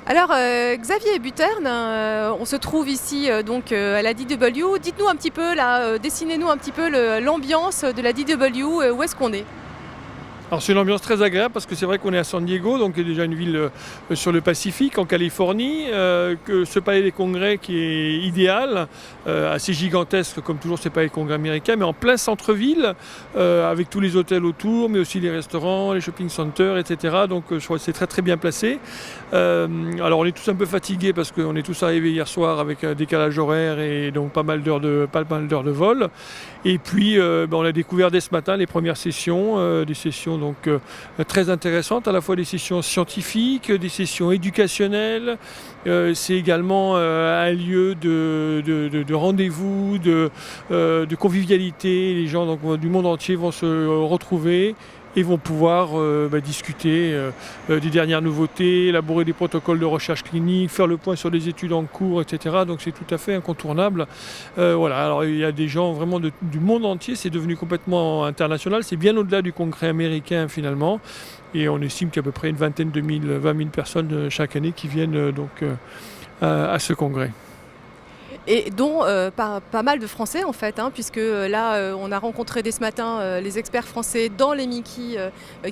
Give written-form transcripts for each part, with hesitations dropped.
Alors, Xavier Buterne, on se trouve ici donc à la DW. Dites-nous un petit peu là, dessinez-nous un petit peu l'ambiance de la DW, où est-ce qu'on est? Alors c'est une ambiance très agréable parce que c'est vrai qu'on est à San Diego, donc déjà une ville sur le Pacifique, en Californie, que ce palais des congrès qui est idéal, assez gigantesque comme toujours ces palais des congrès américains, mais en plein centre-ville, avec tous les hôtels autour, mais aussi les restaurants, les shopping centers, etc. Donc je crois que c'est très très bien placé. Alors on est tous un peu fatigués parce qu'on est tous arrivés hier soir avec un décalage horaire et donc pas mal d'heures de vol. Et puis on a découvert dès ce matin les premières sessions, des sessions donc très intéressantes, à la fois des sessions scientifiques, des sessions éducationnelles. C'est également un lieu de rendez-vous, de convivialité. Les gens donc, du monde entier vont se retrouver et vont pouvoir discuter des dernières nouveautés, élaborer des protocoles de recherche clinique, faire le point sur les études en cours, etc. Donc c'est tout à fait incontournable. Voilà, alors il y a des gens vraiment du monde entier, c'est devenu complètement international, c'est bien au-delà du congrès américain finalement. Et on estime qu'il y a à peu près une vingtaine de mille, 20 000 personnes chaque année qui viennent à ce congrès. Et dont pas mal de Français en fait, hein, puisque là on a rencontré dès ce matin les experts français dans les Mickey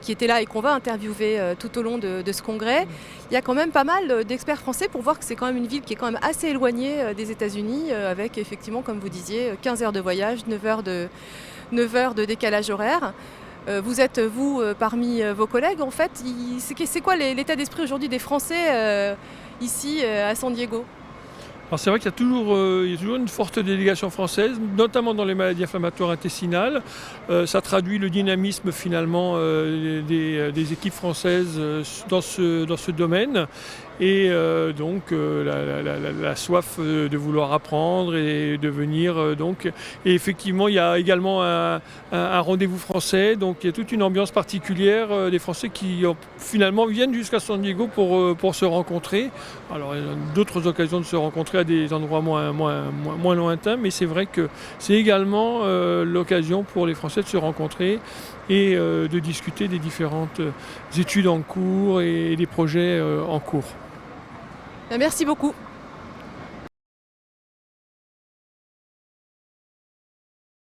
qui étaient là et qu'on va interviewer tout au long de ce congrès. Il y a quand même pas mal d'experts français pour voir que c'est quand même une ville qui est quand même assez éloignée des États-Unis, avec effectivement, comme vous disiez, 15 heures de voyage, 9 heures de décalage horaire. Vous êtes, vous, parmi vos collègues en fait. C'est quoi l'état d'esprit aujourd'hui des Français ici à San Diego? Alors c'est vrai qu'il y a toujours une forte délégation française, notamment dans les maladies inflammatoires intestinales. Ça traduit le dynamisme finalement des équipes françaises dans ce domaine. Et donc la soif de vouloir apprendre et de venir. Et effectivement, il y a également un rendez-vous français. Donc il y a toute une ambiance particulière des Français qui finalement viennent jusqu'à San Diego pour se rencontrer. Alors il y a d'autres occasions de se rencontrer à des endroits moins lointains, mais c'est vrai que c'est également l'occasion pour les Français de se rencontrer et de discuter des différentes études en cours et des projets en cours. Merci beaucoup.